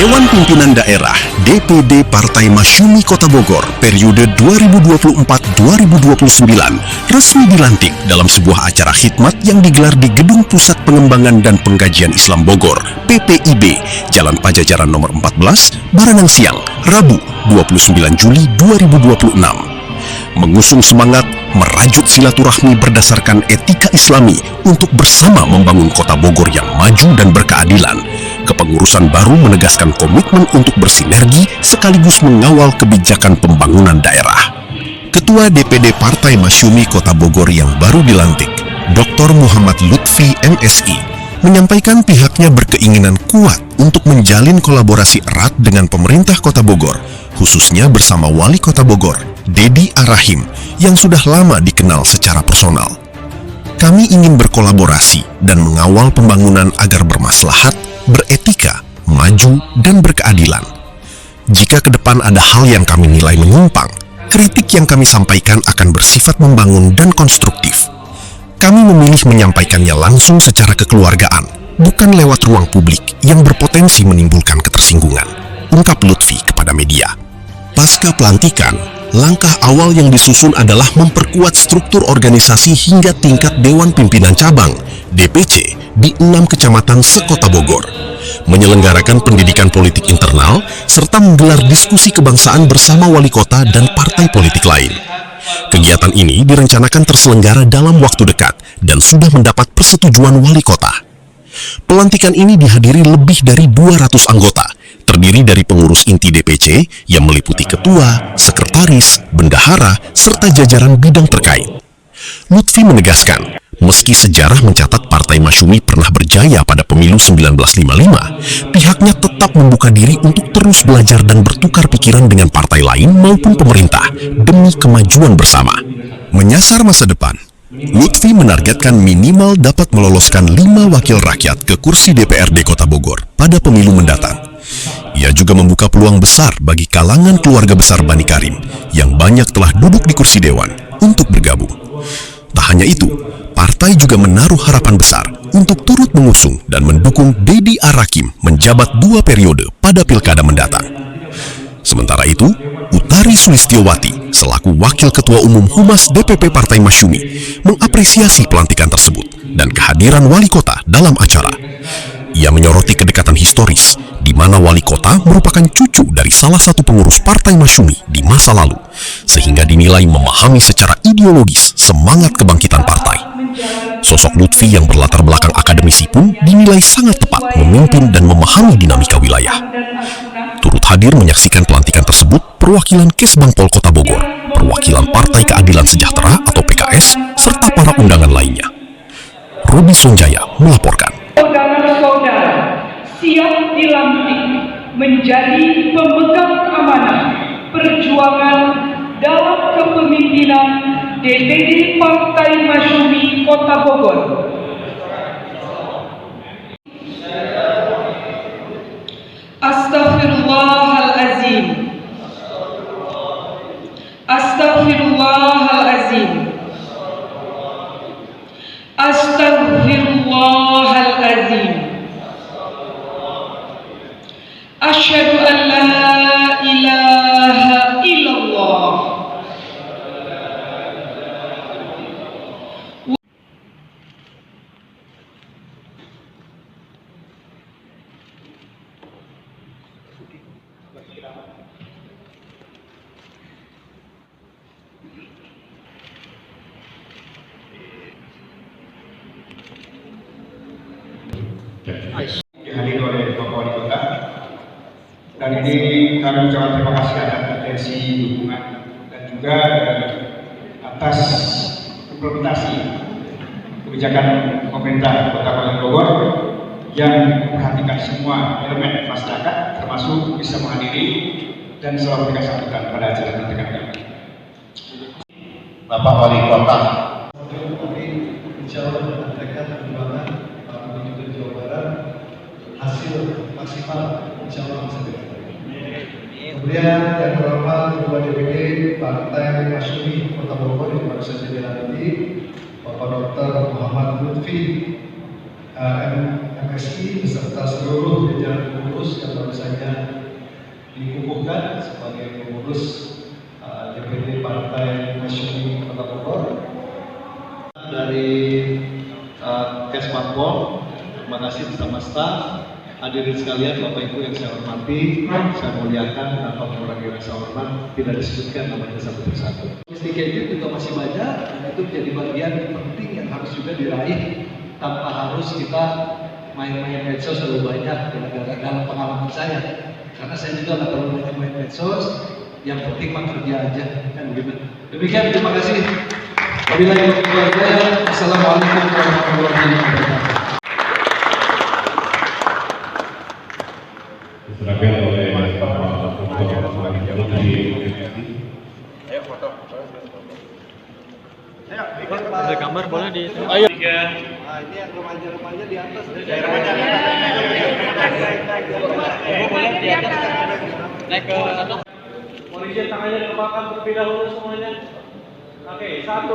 Dewan Pimpinan Daerah DPD Partai Masyumi Kota Bogor periode 2024-2029 resmi dilantik dalam sebuah acara khidmat yang digelar di Gedung Pusat Pengembangan dan Pengkajian Islam Bogor (PPIB), Jalan Pajajaran nomor 14, Baranang Siang, Rabu 29 Juli 2026. Mengusung semangat merajut silaturahmi berdasarkan etika Islami untuk bersama membangun Kota Bogor yang maju dan berkeadilan. Kepengurusan baru menegaskan komitmen untuk bersinergi sekaligus mengawal kebijakan pembangunan daerah. Ketua DPD Partai Masyumi Kota Bogor yang baru dilantik, Dr. Muhammad Lutfi MSI, menyampaikan pihaknya berkeinginan kuat untuk menjalin kolaborasi erat dengan pemerintah Kota Bogor, khususnya bersama Wali Kota Bogor, Dedi Arahim, yang sudah lama dikenal secara personal. Kami ingin berkolaborasi dan mengawal pembangunan agar bermaslahat, beretika, maju, dan berkeadilan. Jika ke depan ada hal yang kami nilai menyimpang, kritik yang kami sampaikan akan bersifat membangun dan konstruktif. Kami memilih menyampaikannya langsung secara kekeluargaan, bukan lewat ruang publik yang berpotensi menimbulkan ketersinggungan, ungkap Lutfi kepada media. Pasca pelantikan, langkah awal yang disusun adalah memperkuat struktur organisasi hingga tingkat Dewan Pimpinan Cabang (DPC) di 6 kecamatan sekota Bogor, menyelenggarakan pendidikan politik internal, serta menggelar diskusi kebangsaan bersama wali kota dan partai politik lain. Kegiatan ini direncanakan terselenggara dalam waktu dekat dan sudah mendapat persetujuan wali kota. Pelantikan ini dihadiri lebih dari 200 anggota, terdiri dari pengurus inti DPC yang meliputi ketua, sekretaris, bendahara, serta jajaran bidang terkait. Lutfi menegaskan, meski sejarah mencatat Partai Masyumi pernah berjaya pada pemilu 1955, pihaknya tetap membuka diri untuk terus belajar dan bertukar pikiran dengan partai lain maupun pemerintah demi kemajuan bersama. Menyasar masa depan, Lutfi menargetkan minimal dapat meloloskan 5 wakil rakyat ke kursi DPRD Kota Bogor pada pemilu mendatang. Ia juga membuka peluang besar bagi kalangan keluarga besar Bani Karim yang banyak telah duduk di kursi dewan untuk bergabung. Tak hanya itu, partai juga menaruh harapan besar untuk turut mengusung dan mendukung Dedi Arahim menjabat 2 periode pada pilkada mendatang. Sementara itu, Utari Sulistiowati selaku Wakil Ketua Umum Humas DPP Partai Masyumi mengapresiasi pelantikan tersebut dan kehadiran wali kota dalam acara. Ia menyoroti kedekatan historis di mana wali kota merupakan cucu dari salah satu pengurus Partai Masyumi di masa lalu, sehingga dinilai memahami secara ideologis semangat kebangkitan partai. Sosok Lutfi yang berlatar belakang akademisi pun dinilai sangat tepat memimpin dan memahami dinamika wilayah. Turut hadir menyaksikan pelantikan tersebut perwakilan Kesbangpol Kota Bogor, perwakilan Partai Keadilan Sejahtera atau PKS, serta para undangan lainnya. Robi Sonjaya melaporkan. Saudara-saudara siap dilantik menjadi pemegang amanah perjuangan dalam kepemimpinan DPD Partai Masyumi Kota Bogor. Astaghfirullahalazim. Astaghfirullahalazim. Astaghfirullahalazim. Asyhadu an la ilaha illallah. Dihadiri oleh Bapak Wali Kota, dan ini kami ucapkan terima kasih atas atensi dukungan dan juga atas implementasi kebijakan pemerintah Kota Bogor yang memperhatikan semua elemen masyarakat, termasuk bisa menghadiri dan selalu memberikan sambutan pada acara pelantikan kami. Bapak Wali Kota, insya Allah menyampaikan perjuangan menuju Jawa Barat hasil maksimal insya Allah bisa diraih. Kemudian yang terhormat Ketua DPD Partai Masyumi Kota Bogor yang baru saja dilantik Bapak Dr. Muhammad Lutfi MSI beserta seluruh jajaran pengurus yang baru saja dikukuhkan sebagai pengurus DPD Partai Nasional Kota Bogor. Dari Kesparpol, terima kasih bersama staf. Hadirin sekalian, Bapak Ibu yang saya hormati, saya muliakan tanpa mengurangi rasa hormat, tidak disebutkan namanya satu persatu. Sedikit juga masih banyak, dan itu menjadi bagian penting yang harus juga diraih tanpa harus kita main-main medsos terlalu banyak dalam pengalaman saya. Karena saya juga nggak terlalu banyak main medsos, yang penting mah kerja aja, kan begitu. Demikian, terima kasih. Wabillahi taufiq. Assalamualaikum warahmatullahi wabarakatuh. Diserahkan oleh Ada gambar boleh di ayo. Nah, ini yang remaja-remaja di atas. Naik ke atas. Mohon izin tangannya diletakkan terlebih dahulu semuanya. Oke, 1,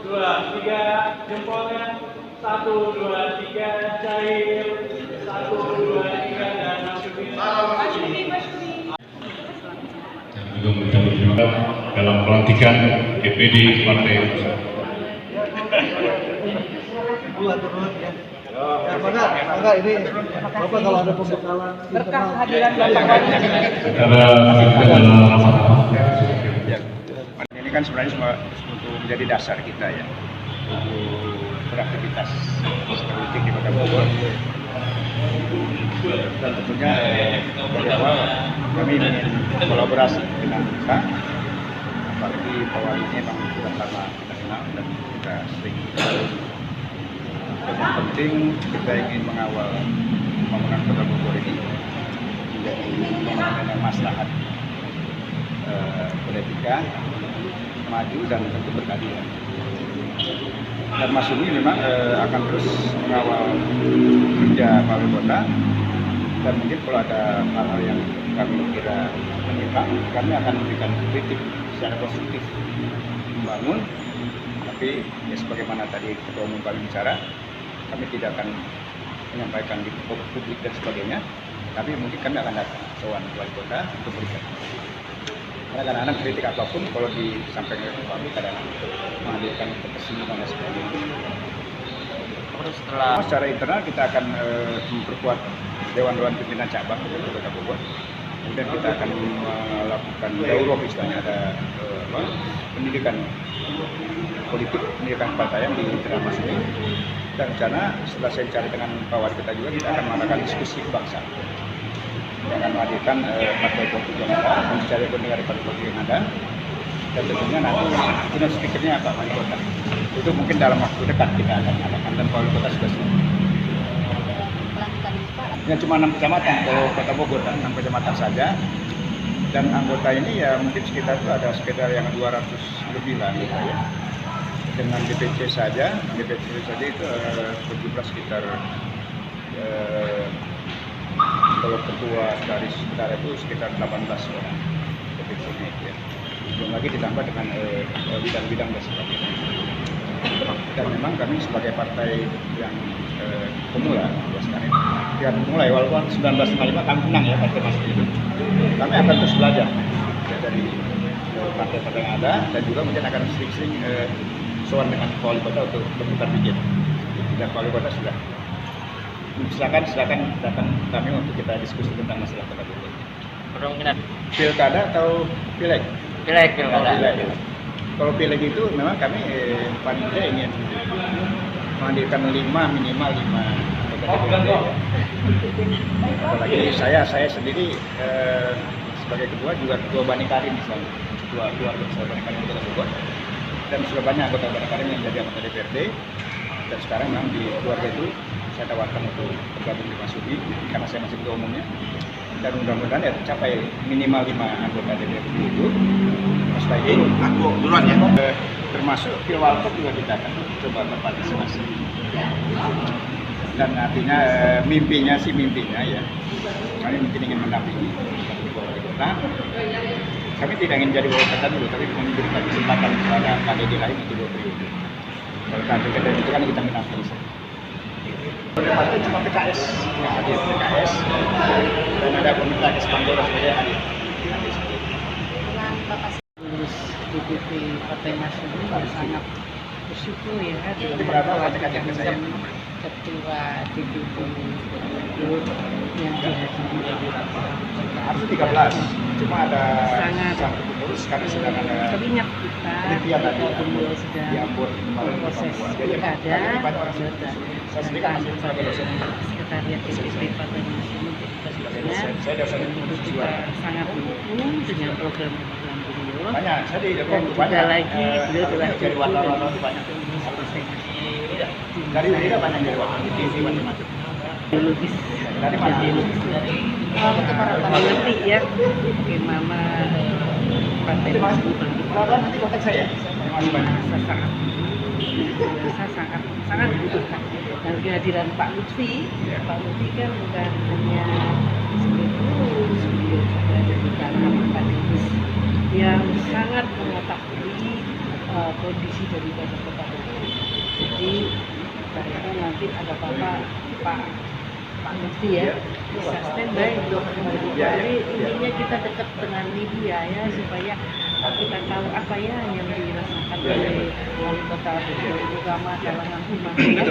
2, 3 jempolnya. 1, 2, 3 cair. 1, 2, 3 dan masukin. yang juga menjadi juga dalam pelantikan DPD Partai Pusat. Maka ini Bapak kalau ada pembekalan Berkah kehadiran Bapak Wali. Secara adalah rapat. Ini kan sebenarnya semua untuk menjadi dasar kita ya untuk beraktivitas politik di Kota Bogor. Dan tentunya dari awal kami ingin kolaborasi dengan kita, apalagi bahwa ini memang sudah lama kita kenal dan kita sering bertemu. Dan yang penting kita ingin mengawal pembangunan Kota Bogor ini menjadi pembangunan yang maslahat politika, maju dan tentu berkeadilan. Dan Mas Umi memang akan terus mengawal kerja Wali Kota, dan mungkin kalau ada hal-hal yang kami kira menyimpang, kami akan memberikan kritik secara konstruktif, membangun. Tapi ya sebagaimana tadi Ketua Umum kami bicara, kami tidak akan menyampaikan di publik dan sebagainya, tapi mungkin kami akan datang soal Wali Kota untuk berikan. Karena kadang-kadang kritik apapun kalau disampaikan ke kami kadang menghadirkan ketersinggungan dan sebagainya. Secara internal kita akan memperkuat Dewan-Dewan Pimpinan Cabang di Kota Bogor. Kemudian kita akan melakukan daurah, istilahnya ada pendidikan politik, pendidikan kepartaian di internal Mas ini. Dan rencana setelah saya bicara dengan Pak Wali kita juga, kita akan melakukan diskusi kebangsaan. Kita akan menghadirkan partai politik yang ada, mencari pendengar partai politik yang ada, dan tentunya nanti keynote speaker-nya Pak Wali Kota. Itu mungkin dalam waktu dekat kita akan adakan, dan Wali Kota sudah siap. Yang cuma 6 kecamatan, kalau Kota Bogor kan 6 kecamatan saja, dan anggota ini ya mungkin sekitar itu ada sekitar yang 200 lebih lah gitu ya. Dengan DPC saja itu berjumlah sekitar kalau ketua dari sekitar itu sekitar 18 orang DPC-nya ya. Belum lagi ditambah dengan bidang-bidang dan sebagainya. Dan memang kami sebagai partai yang pemula, ya sekarang ya mulai walaupun 1955 kami menang ya partai Mas itu. Kami akan terus belajar ya, dari partai-partai yang ada, dan juga mungkin akan sering-sering soal dengan Wali Kota untuk bertukar pikir. Dan Wali Kota sudah silakan kami untuk kita diskusi tentang masalah Kota Bogor. Kemungkinan Pilkada atau pileg? pilkada. Kalau pileg itu memang kami panitia ingin menghadirkan minimal 5 anggota DPD. Apalagi saya sendiri sebagai ketua juga ketua Bani Karim misalnya, ketua keluarga besar Bani Karim Kota Bogor, dan sudah banyak anggota Bani Karim yang jadi anggota DPRD. Dan sekarang memang di keluarga itu saya tawarkan untuk bergabung di Mas Udi karena saya masih ketua umumnya, dan mudah-mudahan ya tercapai minimal 5 anggota DPRD itu. Setelah itu aku duluan ya, termasuk Pilwalkot juga kita akan coba berpartisipasi. Dan artinya mimpinya ya, kami mungkin ingin mendampingi di Wali Kota. Kami tidak ingin jadi wali kota dulu, tapi memberikan kesempatan kepada KDD lain untuk 2 periode. Kalau KDD itu kan kita mendampingi. Partai cuma PKS yang hadir, PKS, dan ada komite Espantola sebagai hadir. Dengan Bapak Lulus DPP Partai Nasional sangat bersyukur ya dengan pelantikan Ketua DPP yang dihadiri Harusnya 13, cuma ada sangat satu pengurus karena sedang ada teringat kita penelitian tadi. beliau sedang Diampun proses pilkada banyak orang dan saya sendiri kan masih sebagai dosen. sekretariat DPP Partai Nasional Saya dosen kita sangat mendukung dengan program-program beliau. banyak, saya di Dan juga banyak lagi beliau adalah dari cucu wartawan banyak dari media banyak dari wartawan TV macam-macam. ideologis Dari mana? ideologis dari mengerti ya bagaimana partai tersebut Nanti kontak saya. Terima kasih banyak. saya sangat dibutuhkan dan kehadiran Pak Lutfi kan bukan hanya sebagai guru, beliau juga jadi kalangan akademis yang sangat mengetahui kondisi daripada kota Bogor. Jadi barangkali nanti ada Pak Lutfi ya bisa standby untuk jadi intinya kita dekat dengan media ya supaya kita tahu apa ya yang dirasakan oleh wali kota Bogor terutama kalangan umat ya.